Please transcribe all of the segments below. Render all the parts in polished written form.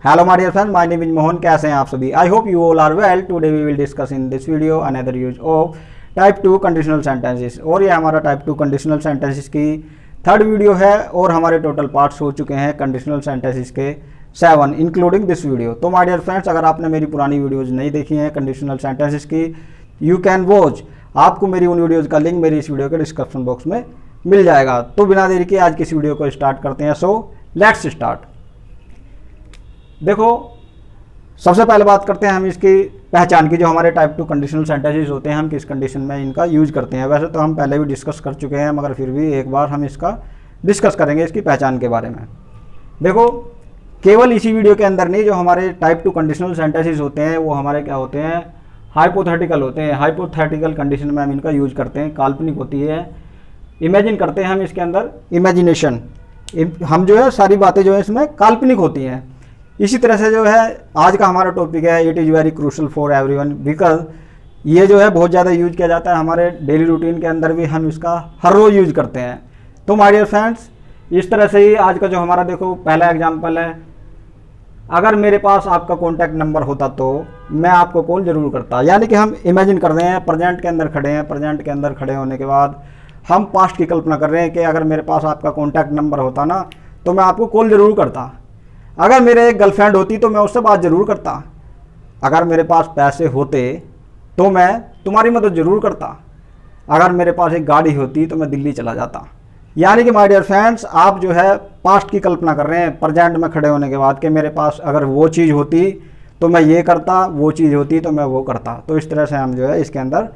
Hello my dear friends, my name is Mohan. कैसे हैं आप सभी? I hope you all are well. Today we will discuss in this video another use of type 2 conditional sentences. और ये हमारा type 2 conditional sentences की third video है और हमारे टोटल पार्ट्स हो चुके हैं कंडीशनल सेंटेंसेस के 7 इंक्लूडिंग दिस वीडियो। तो माय डियर फ्रेंड्स, अगर आपने मेरी पुरानी वीडियोज़ नहीं देखी हैं कंडीशनल सेंटेंसेस की, यू कैन वॉच। आपको मेरी उन वीडियोज़ का लिंक मेरी इस वीडियो के डिस्क्रिप्शन बॉक्स में मिल जाएगा। तो बिना देरी के आज की इस वीडियो को स्टार्ट करते हैं। So let's start. देखो, सबसे पहले बात करते हैं हम इसकी पहचान की। जो हमारे टाइप 2 कंडीशनल सेंटेंसेस होते हैं, हम किस कंडीशन में इनका यूज करते हैं। वैसे तो हम पहले भी डिस्कस कर चुके हैं, मगर फिर भी एक बार हम इसका डिस्कस करेंगे इसकी पहचान के बारे में। देखो, केवल इसी वीडियो के अंदर नहीं, जो हमारे टाइप 2 कंडीशनल सेंटेंसेस होते हैं वो हमारे क्या होते हैं, हाइपोथेटिकल होते हैं। हाइपोथेटिकल कंडीशन में हम इनका यूज करते हैं, काल्पनिक होती है। इमेजिन करते हैं हम इसके अंदर, इमेजिनेशन। हम जो है सारी बातें जो है इसमें काल्पनिक होती हैं। इसी तरह से जो है आज का हमारा टॉपिक है, it is very crucial for everyone, because ये जो है बहुत ज़्यादा यूज किया जाता है हमारे डेली रूटीन के अंदर भी। हम इसका हर रोज़ यूज करते हैं। तो माय डियर फ्रेंड्स, इस तरह से ही आज का जो हमारा देखो पहला एग्जांपल है, अगर मेरे पास आपका कॉन्टैक्ट नंबर होता तो मैं आपको कॉल जरूर करता। यानी कि हम इमेजिन कर रहे हैं, प्रेजेंट के अंदर खड़े हैं। प्रेजेंट के अंदर खड़े होने के बाद हम पास्ट की कल्पना कर रहे हैं कि अगर मेरे पास आपका कॉन्टैक्ट नंबर होता ना तो मैं आपको कॉल जरूर करता। अगर मेरे एक गर्लफ्रेंड होती तो मैं उससे बात जरूर करता। अगर मेरे पास पैसे होते तो मैं तुम्हारी मदद जरूर करता। अगर मेरे पास एक गाड़ी होती तो मैं दिल्ली चला जाता। यानी कि माय डियर फ्रेंड्स, आप जो है पास्ट की कल्पना कर रहे हैं प्रेजेंट में खड़े होने के बाद कि मेरे पास अगर वो चीज़ होती तो मैं ये करता, वो चीज़ होती तो मैं वो करता। तो इस तरह से हम जो है इसके अंदर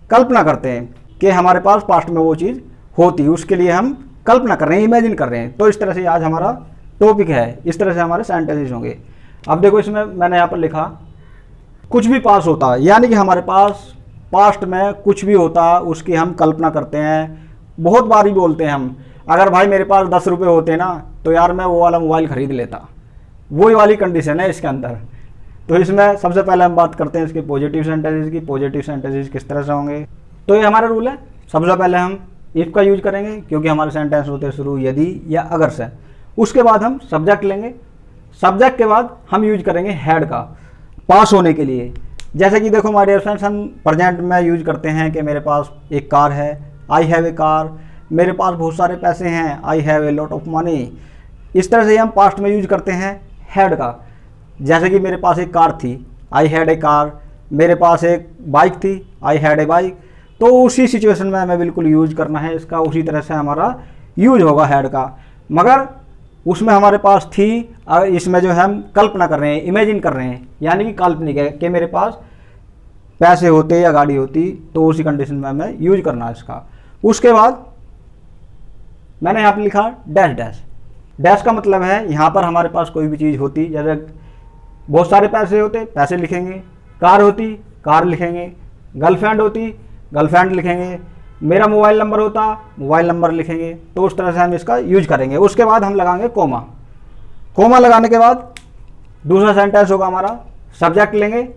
कल्पना करते हैं कि हमारे पास पास्ट में वो चीज़ होती, उसके लिए हम कल्पना कर रहे हैं, इमेजिन कर रहे हैं। तो इस तरह से आज हमारा टॉपिक है, इस तरह से हमारे सेंटेंसेस होंगे। अब देखो, इसमें मैंने यहाँ पर लिखा कुछ भी पास होता, यानी कि हमारे पास पास्ट में कुछ भी होता उसकी हम कल्पना करते हैं। बहुत बार ही बोलते हैं हम, अगर भाई मेरे पास 10 रुपये होते ना तो यार मैं वो वाला मोबाइल ख़रीद लेता। वही वाली कंडीशन है इसके अंदर। तो इसमें सबसे पहले हम बात करते हैं इसके पॉजिटिव सेंटेंसेस की। पॉजिटिव सेंटेंसेस किस तरह से होंगे, तो ये हमारा रूल है। सबसे पहले हम इफ़ का यूज करेंगे क्योंकि हमारे सेंटेंस होते हैं शुरू यदि या अगर से। उसके बाद हम सब्जेक्ट लेंगे। सब्जेक्ट के बाद हम यूज करेंगे हैड का पास होने के लिए। जैसे कि देखो माय डियर फ्रेंड्स, हम प्रेजेंट में यूज करते हैं कि मेरे पास एक कार है, आई हैव ए कार। मेरे पास बहुत सारे पैसे हैं, I have a lot of money. इस तरह से हम पास्ट में यूज करते हैं हैड का। जैसे कि मेरे पास एक कार थी, आई हैड ए कार। मेरे पास एक बाइक थी, आई हैड ए बाइक। तो उसी सिचुएशन में हमें बिल्कुल यूज करना है इसका, उसी तरह से हमारा यूज होगा हैड का। मगर उसमें हमारे पास थी, इसमें जो है हम कल्पना कर रहे हैं, इमेजिन कर रहे हैं, यानी कि काल्पनिक है कि मेरे पास पैसे होते या गाड़ी होती। तो उसी कंडीशन में हमें यूज करना है इसका। उसके बाद मैंने यहाँ पर लिखा डैश डैश। डैश का मतलब है यहाँ पर हमारे पास कोई भी चीज़ होती, जैसे बहुत सारे पैसे होते, पैसे लिखेंगे। कार होती, कार लिखेंगे। गर्लफ्रेंड होती, गर्लफ्रेंड लिखेंगे। मेरा मोबाइल नंबर होता, मोबाइल नंबर लिखेंगे। तो उस तरह से हम इसका यूज करेंगे। उसके बाद हम लगाएंगे कोमा। कोमा लगाने के बाद दूसरा सेंटेंस होगा हमारा, सब्जेक्ट लेंगे।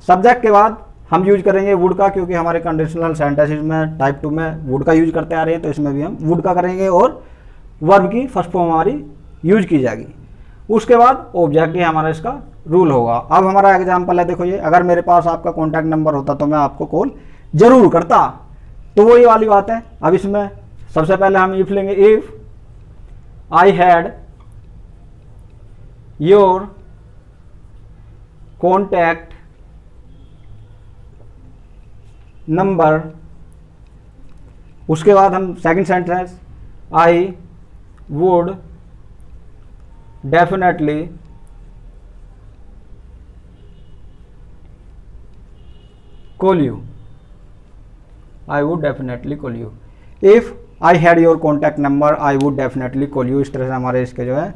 सब्जेक्ट के बाद हम यूज करेंगे वुड का, क्योंकि हमारे कंडीशनल सेंटेंसेस में टाइप 2 में वुड का यूज करते आ रहे हैं। तो इसमें भी हम वुड का करेंगे और वर्ब की फर्स्ट फॉर्म हमारी यूज की जाएगी। उसके बाद ऑब्जेक्ट, ये हमारा इसका रूल होगा। अब हमारा एग्जाम्पल है, देखो ये, अगर मेरे पास आपका कॉन्टैक्ट नंबर होता तो मैं आपको कॉल जरूर करता। तो वही वाली बात है। अब इसमें सबसे पहले हम इफ लेंगे, if I had your contact number. उसके बाद हम second sentence, I would definitely call you. I would definitely call you. If I had your contact number, I would definitely call you। इस तरह से हमारे इसके जो है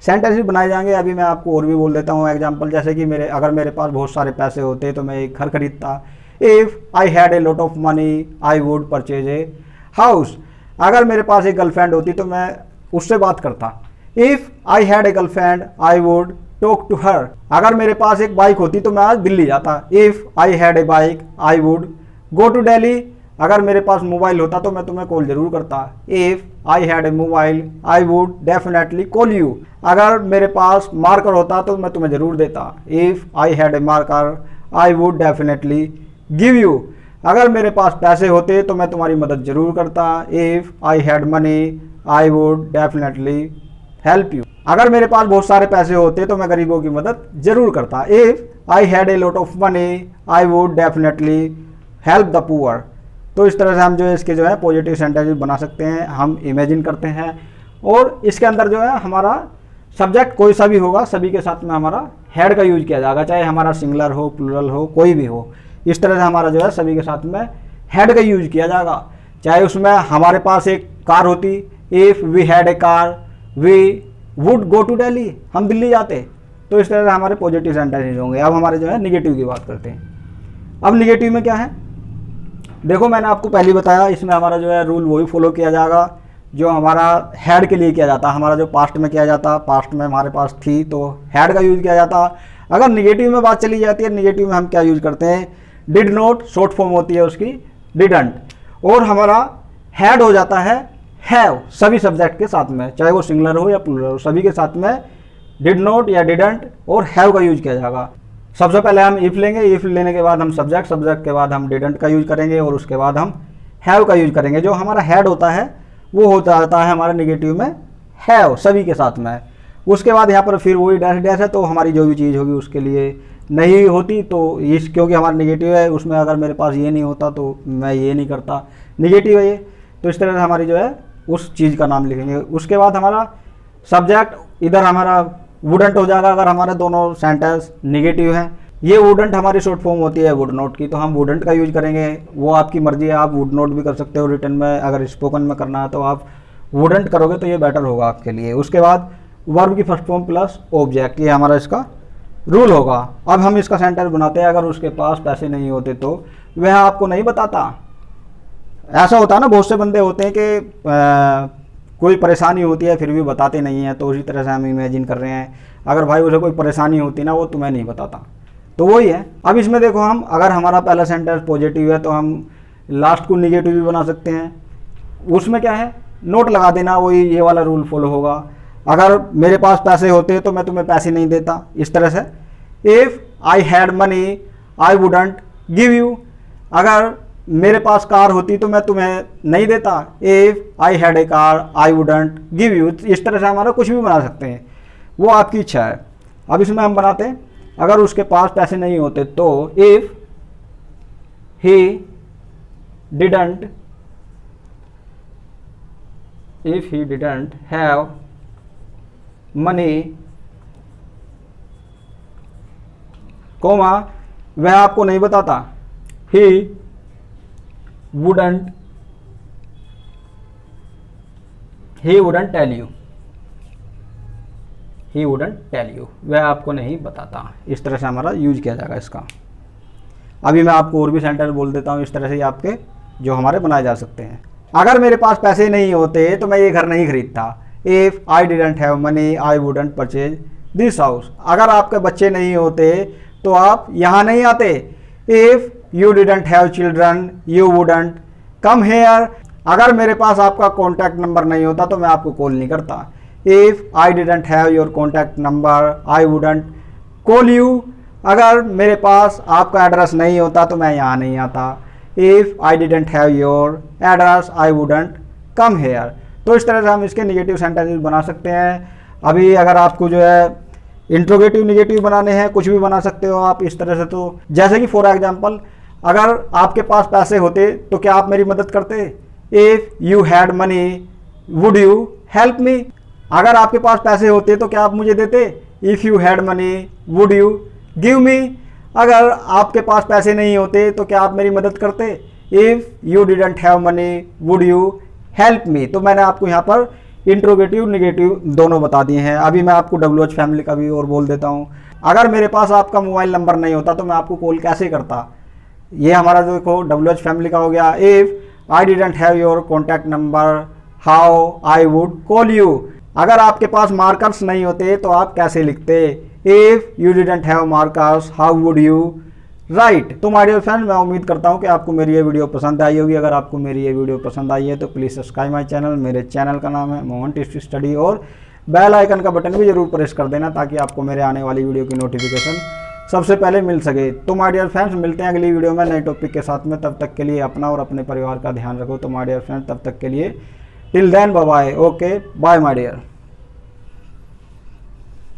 सेंटेंसेस बनाए जाएंगे। अभी मैं आपको और भी बोल देता हूँ एग्जांपल। जैसे कि अगर मेरे पास बहुत सारे पैसे होते तो मैं एक घर खरीदता। If I had a lot of money, I would purchase a house। अगर मेरे पास एक गर्लफ्रेंड होती तो मैं उससे बात करता। If I had a girlfriend, I would talk to her। अगर मेरे पास एक बाइक होती तो मैं आज दिल्ली जाता। If I had a bike, I would go to Delhi। अगर मेरे पास मोबाइल होता तो मैं तुम्हें कॉल जरूर करता। If I had a mobile I would definitely call you. अगर मेरे पास मार्कर होता तो मैं तुम्हें जरूर देता। If I had a marker I would definitely give you. अगर मेरे पास पैसे होते तो मैं तुम्हारी मदद जरूर करता। If I had money I would definitely help you. अगर मेरे पास बहुत सारे पैसे होते तो मैं गरीबों की मदद जरूर करता। If I had a lot of money I would definitely help the poor. तो इस तरह से हम जो है इसके जो है पॉजिटिव सेंटेंसेस बना सकते हैं, हम इमेजिन करते हैं। और इसके अंदर जो है हमारा सब्जेक्ट कोई सा भी होगा, सभी के साथ में हमारा हैड का यूज किया जाएगा, चाहे हमारा सिंगुलर हो प्लूरल हो कोई भी हो। इस तरह से हमारा जो है सभी के साथ में हैड का यूज किया जाएगा। चाहे उसमें हमारे पास एक कार होती, if we had a car we would go to Delhi, हम दिल्ली जाते। तो इस तरह से हमारे पॉजिटिव सेंटेंसेस होंगे। अब हमारे जो है निगेटिव की बात करते हैं। अब निगेटिव में क्या है, देखो मैंने आपको पहले बताया, इसमें हमारा जो है रूल वही फॉलो किया जाएगा जो हमारा हैड के लिए किया जाता। हमारा जो पास्ट में किया जाता, पास्ट में हमारे पास थी तो हैड का यूज किया जाता। अगर निगेटिव में बात चली जाती है, निगेटिव में हम क्या यूज करते हैं, डिड नॉट, शॉर्ट फॉर्म होती है उसकी डिडंट, और हमारा हैड हो जाता है हैव सभी सब्जेक्ट के साथ में, चाहे वो सिंगुलर हो या प्लूरल हो, सभी के साथ में डिड नॉट या डिडंट और हैव का यूज किया जाएगा। सबसे पहले हम इफ लेंगे, इफ लेने के बाद हम सब्जेक्ट, सब्जेक्ट के बाद हम डिडंट का यूज करेंगे और उसके बाद हम हैव का यूज करेंगे। जो हमारा हैड होता है वो होता है हमारा निगेटिव में हैव सभी के साथ में। उसके बाद यहाँ पर फिर वही डैश डैश है, तो हमारी जो भी चीज़ होगी उसके लिए नहीं होती। तो इस क्योंकि हमारा निगेटिव है, उसमें अगर मेरे पास ये नहीं होता तो मैं ये नहीं करता, निगेटिव है ये। तो इस तरह से हमारी जो है उस चीज़ का नाम लिखेंगे। उसके बाद हमारा सब्जेक्ट इधर हमारा वुडंट हो जाएगा अगर हमारे दोनों सेंटेंस निगेटिव हैं। ये वुडंट हमारी शॉर्ट फॉर्म होती है वुड नॉट की, तो हम वुडंट का यूज करेंगे। वो आपकी मर्जी है, आप वुड नॉट भी कर सकते हो रिटन में, अगर स्पोकन में करना है तो आप वुडंट करोगे तो ये बेटर होगा आपके लिए। उसके बाद वर्ब की फर्स्ट फॉर्म प्लस ऑब्जेक्ट, ये हमारा इसका रूल होगा। अब हम इसका सेंटेंस बनाते हैं, अगर उसके पास पैसे नहीं होते तो वह आपको नहीं बताता। ऐसा होता है ना, बहुत से बंदे होते हैं कि कोई परेशानी होती है फिर भी बताते नहीं हैं, तो उसी तरह से हम इमेजिन कर रहे हैं अगर भाई उसे कोई परेशानी होती ना वो तुम्हें नहीं बताता, तो वही है। अब इसमें देखो हम अगर हमारा पहला सेंटेंस पॉजिटिव है तो हम लास्ट को निगेटिव भी बना सकते हैं। उसमें क्या है, नोट लगा देना, वही ये वाला रूल फॉलो होगा। अगर मेरे पास पैसे होते तो मैं तुम्हें पैसे नहीं देता, इस तरह से। If I had money I wouldn't give you. अगर मेरे पास कार होती तो मैं तुम्हें नहीं देता। If I had a car I wouldn't give you. इस तरह से हमारा कुछ भी बना सकते हैं, वो आपकी इच्छा है। अब इसमें हम बनाते हैं अगर उसके पास पैसे नहीं होते तो if he didn't have money comma वह आपको नहीं बताता। ही wouldn't tell you, वह आपको नहीं बताता। इस तरह से हमारा यूज किया जाएगा इसका। अभी मैं आपको और भी सेंटेंस बोल देता हूँ, इस तरह से आपके जो हमारे बनाए जा सकते हैं। अगर मेरे पास पैसे नहीं होते तो मैं ये घर नहीं खरीदता। If I didn't have money I wouldn't purchase this house. अगर आपके बच्चे नहीं होते तो आप यहाँ नहीं आते। If you didn't have children you wouldn't come here. अगर मेरे पास आपका कॉन्टैक्ट नंबर नहीं होता तो मैं आपको कॉल नहीं करता। If I didn't have your contact number I wouldn't call you. अगर मेरे पास आपका एड्रेस नहीं होता तो मैं यहाँ नहीं आता। If I didn't have your address I wouldn't come here. तो इस तरह से हम इसके निगेटिव सेंटेंसेस बना सकते हैं। अभी अगर आपको जो है इंट्रोगेटिव निगेटिव बनाने हैं, कुछ भी बना सकते हो आप इस तरह से। तो जैसे कि फॉर एग्जांपल अगर आपके पास पैसे होते तो क्या आप मेरी मदद करते। If you had money would you help me. अगर आपके पास पैसे होते तो क्या आप मुझे देते। If you had money would you give me. अगर आपके पास पैसे नहीं होते तो क्या आप मेरी मदद करते। If you didn't have money would you help me. तो मैंने आपको यहाँ पर इंट्रोगेटिव निगेटिव दोनों बता दिए हैं। अभी मैं आपको WH फैमिली का भी और बोल देता हूँ। अगर मेरे पास आपका मोबाइल नंबर नहीं होता तो मैं आपको कॉल कैसे करता। ये हमारा जो देखो WH फैमिली का हो गया। If I didn't have your contact number how I would call you. अगर आपके पास मार्कर्स नहीं होते तो आप कैसे लिखते। If you didn't have markers how would you right. तो माय डियर फ्रेंड, मैं उम्मीद करता हूँ कि आपको मेरी ये वीडियो पसंद आई होगी। अगर आपको मेरी ये वीडियो पसंद आई है तो प्लीज़ सब्सक्राइब माय चैनल। मेरे चैनल का नाम है मोहन टेस्टी स्टडी, और बेल आइकन का बटन भी जरूर प्रेस कर देना ताकि आपको मेरे आने वाली वीडियो की नोटिफिकेशन सबसे पहले मिल सके। तो माय डियर फ्रेंड्स, मिलते हैं अगली वीडियो में नए टॉपिक के साथ में। तब तक के लिए अपना और अपने परिवार का ध्यान रखो। तो माय डियर फ्रेंड्स, तब तक के लिए till then bye bye. Okay bye my dear.